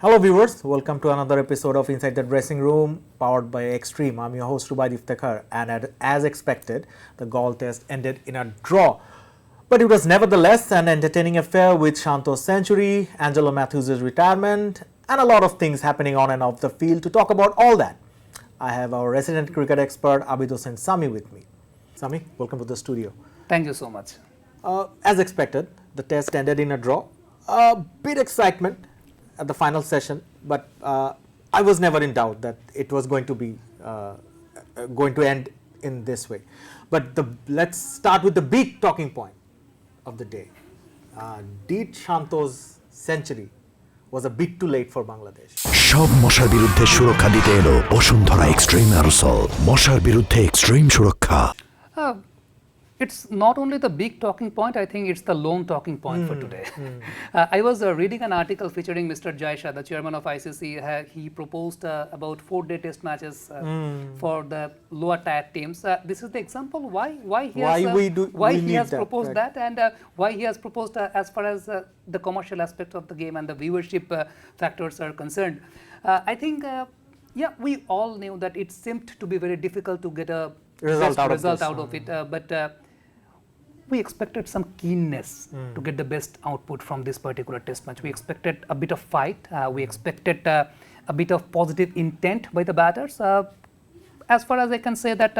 Hello viewers, welcome to another episode of Inside the Dressing Room powered by Extreme. I'm your host Dhaka, and as expected, the goal test ended in a draw. But it was nevertheless an entertaining affair with Shanto's century, Angelo Matthews' retirement, and a lot of things happening on and off the field. To talk about all that, I have our resident cricket expert Abid Hossain Sami with me. Sami, welcome to the studio. Thank you so much. As expected, the test ended in a draw. A bit excitement at the final session, but I was never in doubt that it was going to be going to end in this way. But let's start with the big talking point of the day. Did Shanto's century was a bit too late for Bangladesh? সব মশার বিরুদ্ধে সুরক্ষা দিতে এলো Bashundhara extreme aerosol মশার বিরুদ্ধে extreme সুরক্ষা It's not only the big talking point, I think it's the lone talking point for today. I was reading an article featuring Mr. Jaisha, the chairman of ICC. He proposed about 4-day test matches for the lower tier teams. This is the example why he has proposed that, and why he has proposed as far as the commercial aspect of the game and the viewership factors are concerned. I think, we all knew that it seemed to be very difficult to get a result out of it, but we expected some keenness to get the best output from this particular test match. We expected a bit of fight, we expected a bit of positive intent by the batters. As far as I can say that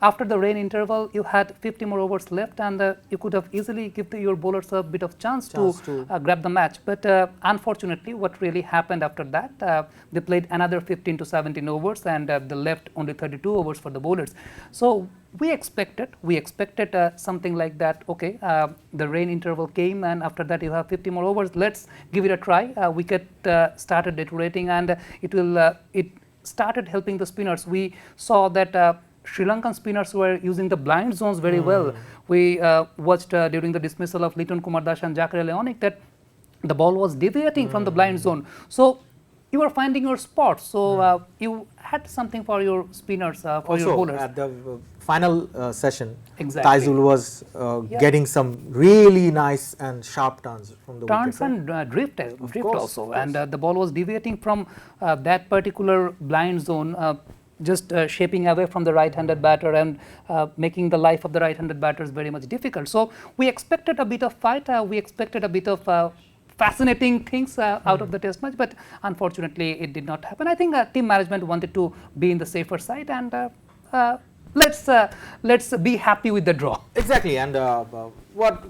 after the rain interval, you had 50 more overs left, and you could have easily given your bowlers a bit of chance to grab the match. But unfortunately, what really happened after that, they played another 15 to 17 overs, and they left only 32 overs for the bowlers. So we expected something like that. Okay, the rain interval came, and after that you have 50 more overs. Let's give it a try. Wicket started deteriorating, and it started helping the spinners. We saw that Sri Lankan spinners were using the blind zones very well. We watched during the dismissal of Liton Kumar Das and Jacare Leonic that the ball was deviating from the blind zone. So you were finding your spots. So you had something for your spinners, for your bowlers. At the final session, Exactly. Taizul was getting some really nice and sharp turns from the Turns wicket. and drift course, also, and the ball was deviating from that particular blind zone, just shaping away from the right-handed batter and making the life of the right-handed batters very much difficult. So we expected a bit of fight, we expected a bit of fascinating things out of the test match, but unfortunately it did not happen. I think team management wanted to be in the safer side, and let's be happy with the draw. Exactly, and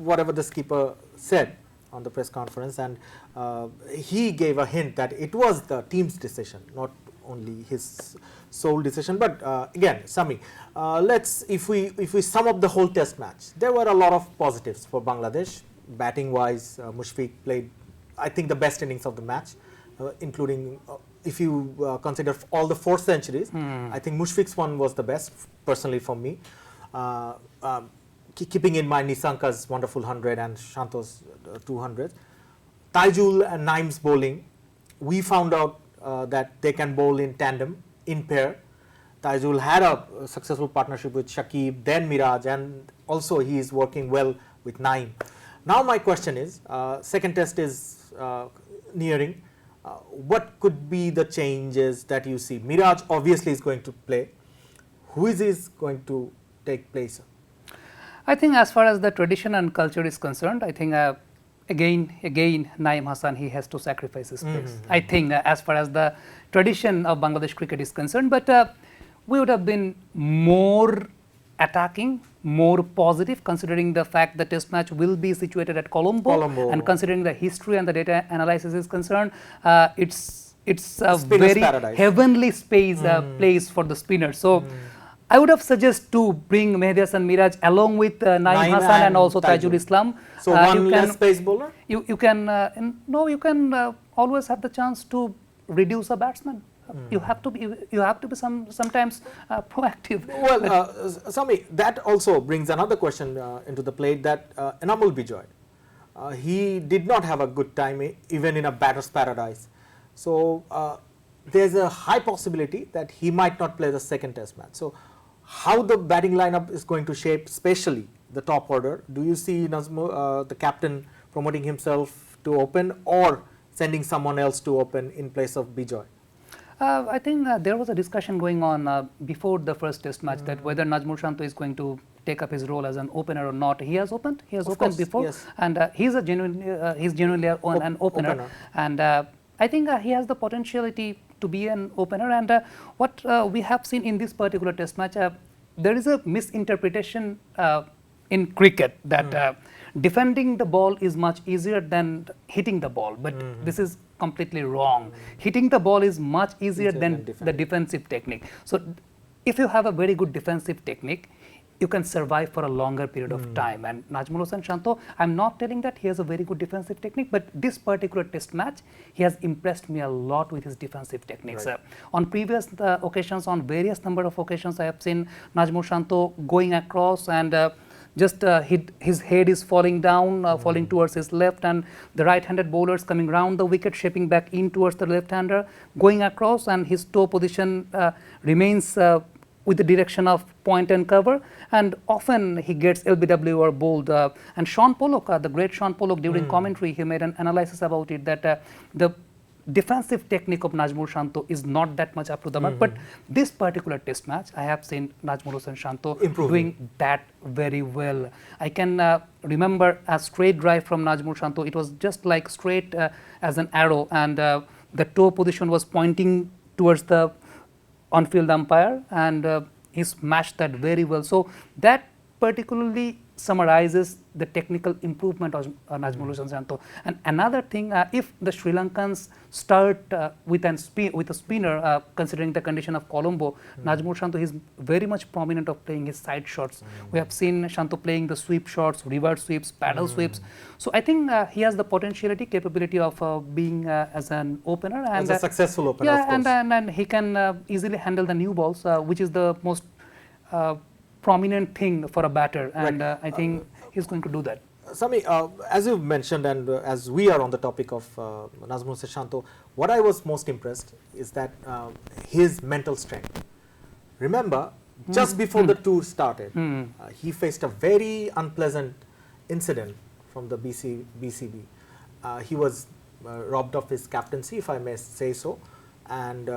whatever the skipper said on the press conference, and he gave a hint that it was the team's decision, not only his sole decision. But again, Sami, if we sum up the whole test match, there were a lot of positives for Bangladesh. Batting wise, Mushfiq played, I think, the best innings of the match, including if you consider all the 4 centuries. I think Mushfiq's one was the best personally for me, keeping in mind Nisanka's wonderful 100 and Shanto's 200. Taizul and Naim's bowling, we found out that they can bowl in tandem, in pair. Taizul had a successful partnership with Shakib, then Miraj, and also he is working well with Naim. Now my question is, second test is nearing. What could be the changes that you see? Miraj obviously is going to play. Who is going to take place? I think as far as the tradition and culture is concerned, I think again Naim Hassan, he has to sacrifice his place. I think as far as the tradition of Bangladesh cricket is concerned, but we would have been more attacking, more positive, considering the fact the test match will be situated at Colombo. And considering the history and the data analysis is concerned, it's a very paradise. Heavenly place for the spinners. So I would have suggested to bring Mehdi Hasan Miraj along with Naim Hassan and also Taijul Islam. So one less pace bowler? You can always have the chance to reduce a batsman. You have to be sometimes proactive. Well, Sami, that also brings another question into the plate, that Najmul Bijoy, he did not have a good time even in a batter's paradise. So there's a high possibility that he might not play the second test match. So how the batting lineup is going to shape, especially the top order? Do you see Najmul, the captain, promoting himself to open, or sending someone else to open in place of Bijoy? I think there was a discussion going on before the first test match that whether Najmul Shanto is going to take up his role as an opener or not. He has opened. He has Of opened course, before, yes. and he's genuinely an opener. And I think he has the potentiality to be an opener. And what we have seen in this particular test match, there is a misinterpretation in cricket that defending the ball is much easier than hitting the ball, but this is completely wrong. Hitting the ball is much easier than the defensive technique. So if you have a very good defensive technique, you can survive for a longer period of time. And Najmul Shanto, I'm not telling that he has a very good defensive technique, but this particular test match, he has impressed me a lot with his defensive techniques. Right. On previous occasions, on various number of occasions, I have seen Najmul Shanto going across and just his head is falling down, falling towards his left, and the right-handed bowlers coming round the wicket, shaping back in towards the left-hander, going across, and his toe position remains with the direction of point and cover, and often he gets LBW or bowled. And Sean Pollock, the great Sean Pollock, during commentary, he made an analysis about it that the defensive technique of Najmul Shanto is not that much up to the mark, but this particular test match, I have seen Najmul Shanto doing that very well. I can remember a straight drive from Najmul Shanto. It was just like straight as an arrow, and the toe position was pointing towards the on-field umpire, and he smashed that very well. So that particularly summarizes the technical improvement of Najmul Shanto. And another thing, if the Sri Lankans start with a spinner, considering the condition of Colombo, Najmul Shanto is very much prominent of playing his side shots. We have seen Shanto playing the sweep shots, reverse sweeps, paddle sweeps. So I think he has the potentiality, capability of being as an opener. And, as a successful opener, yeah, of course. and he can easily handle the new balls, which is the most prominent thing for a batter, and I think he's going to do that. Sami, as you've mentioned, and as we are on the topic of Najmul Shanto, what I was most impressed is that his mental strength. Remember, just before the tour started, he faced a very unpleasant incident from the BCB. He was robbed of his captaincy, if I may say so, and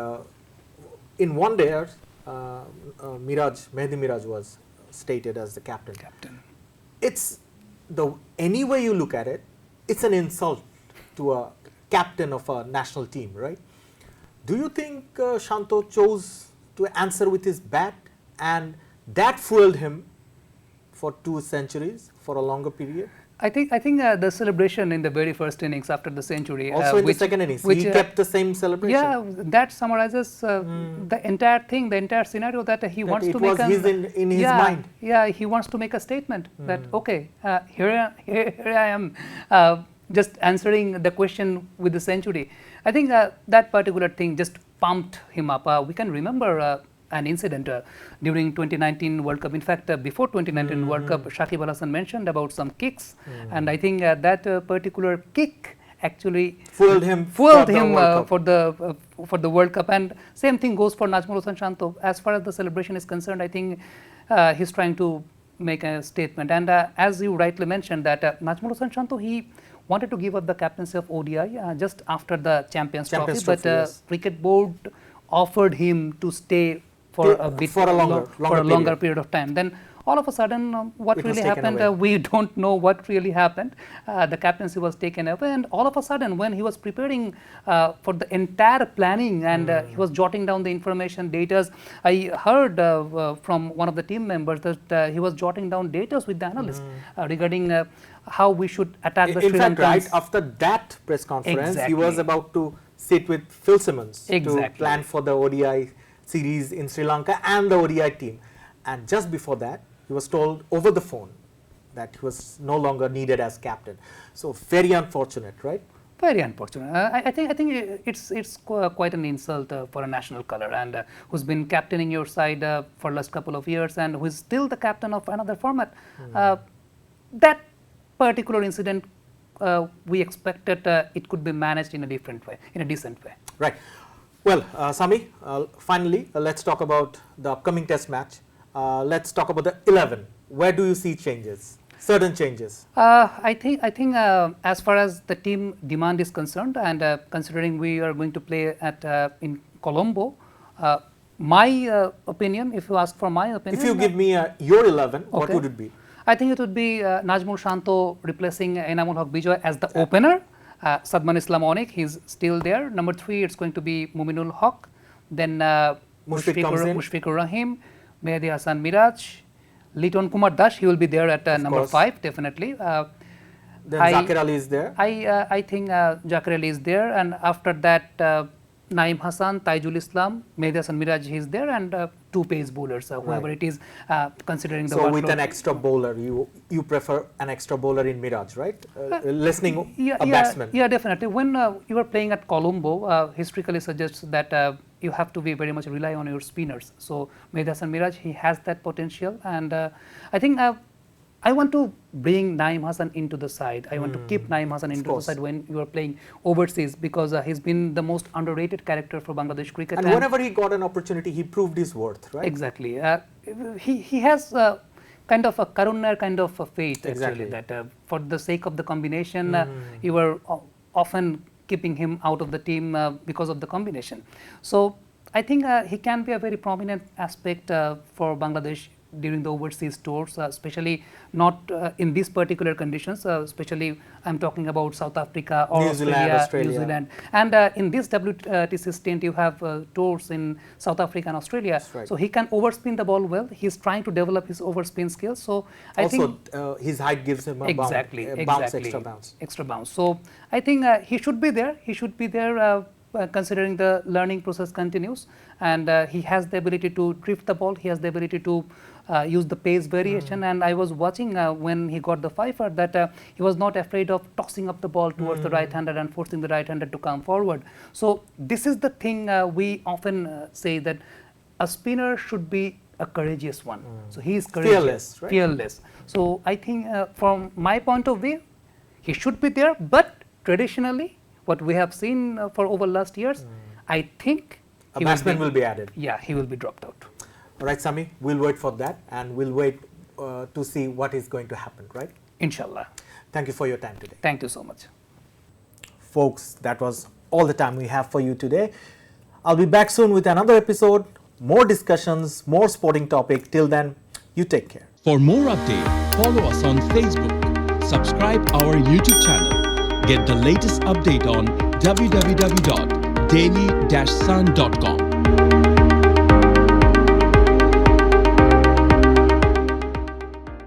in one day, Mehdi Miraj was stated as the captain. It's any way you look at it, it's an insult to a captain of a national team, right? Do you think Shanto chose to answer with his bat, and that fueled him for 2 centuries for a longer period? I think the celebration in the very first innings after the century. Also in the second innings, he kept the same celebration. Yeah, that summarizes the entire thing, the entire scenario that he that wants it to was make. In his mind. Yeah, he wants to make a statement that okay, here I am, just answering the question with the century. I think that particular thing just pumped him up. We can remember an incident during 2019 World Cup. In fact, before 2019 World Cup, Shakib Al Hasan mentioned about some kicks, and I think that particular kick actually fueled him for the World Cup. And same thing goes for Najmul Shanto. As far as the celebration is concerned, I think he's trying to make a statement. And as you rightly mentioned, that Najmul Shanto, he wanted to give up the captaincy of ODI just after the Champions Trophy, but yes. Cricket Board offered him to stay for a longer period of time. Then all of a sudden, what really happened, we don't know what really happened. The captaincy was taken away, and all of a sudden, when he was preparing for the entire planning and he was jotting down the information, data, I heard from one of the team members that he was jotting down data with the analysts regarding how we should attack the Sri Lankans. In fact, right after that press conference, he was about to sit with Phil Simmons to plan for the ODI series in Sri Lanka and the ODI team. And just before that, he was told over the phone that he was no longer needed as captain. So very unfortunate, right? Very unfortunate. I think it's quite an insult for a national color, and who's been captaining your side for last couple of years, and who is still the captain of another format. That particular incident, we expected it could be managed in a different way, in a decent way. Right. Well, Sami, finally, let's talk about the upcoming test match. Let's talk about the 11. Where do you see changes? Certain changes. I think as far as the team demand is concerned, and considering we are going to play at in Colombo, my opinion, if you ask for my opinion, If you give me your 11, what Okay. would it be? I think it would be Najmul Shanto replacing Enamul Haq Bijoy as the opener. Sadman Islam Onik, he's still there. Number 3, it's going to be Muminul Haq. Then Mushfiq comes in. Mushfiqur Rahim, Mehdi Hassan Miraj, Liton Kumar Dash, he will be there at number course. 5, definitely. Then I- Zakir Ali is there. I think Zakir Ali is there, and after that Naim Hassan, Taijul Islam, Mehdi Hassan Miraj, he is there, and 2 pace bowlers, whoever Right. it is, considering the So with workload. an extra bowler, you prefer an extra bowler in Miraj, right? Listening a batsman. Yeah, definitely. When you are playing at Colombo, historically suggests that you have to be very much rely on your spinners. So Mehdi Hassan Miraj, he has that potential, and I think I want to bring Naim Hassan into the side. I want to keep Naim Hassan into the course. side when you are playing overseas, because he's been the most underrated character for Bangladesh cricket. And whenever he got an opportunity, he proved his worth, right? Exactly. He has kind of a Karunnar kind of a faith, Exactly. actually, that for the sake of the combination, you were often keeping him out of the team because of the combination. So I think he can be a very prominent aspect for Bangladesh during the overseas tours, especially not in these particular conditions, especially I'm talking about South Africa or New Zealand, Australia. New Zealand. And in this WTC stint, you have tours in South Africa and Australia. That's right. So he can overspin the ball well. He's trying to develop his overspin skills. So I think Also, his height gives him a exactly, bounce, extra bounce. extra bounce. So I think he should be there. He should be there. Considering the learning process continues, and he has the ability to drift the ball, he has the ability to use the pace variation, and I was watching when he got the fifer that he was not afraid of tossing up the ball towards the right-hander and forcing the right-hander to come forward. So this is the thing we often say, that a spinner should be a courageous one. So he is courageous, Fearless, right? fearless. So I think from my point of view, he should be there, but traditionally what we have seen for over last years, I think A he batsman will be added. Yeah, he will be dropped out. All right, Sami, we'll wait for that, and we'll wait to see what is going to happen, right? Inshallah. Thank you for your time today. Thank you so much. Folks, that was all the time we have for you today. I'll be back soon with another episode, more discussions, more sporting topic. Till then, you take care. For more update, follow us on Facebook, subscribe our YouTube channel, get the latest update on www.daily-sun.com.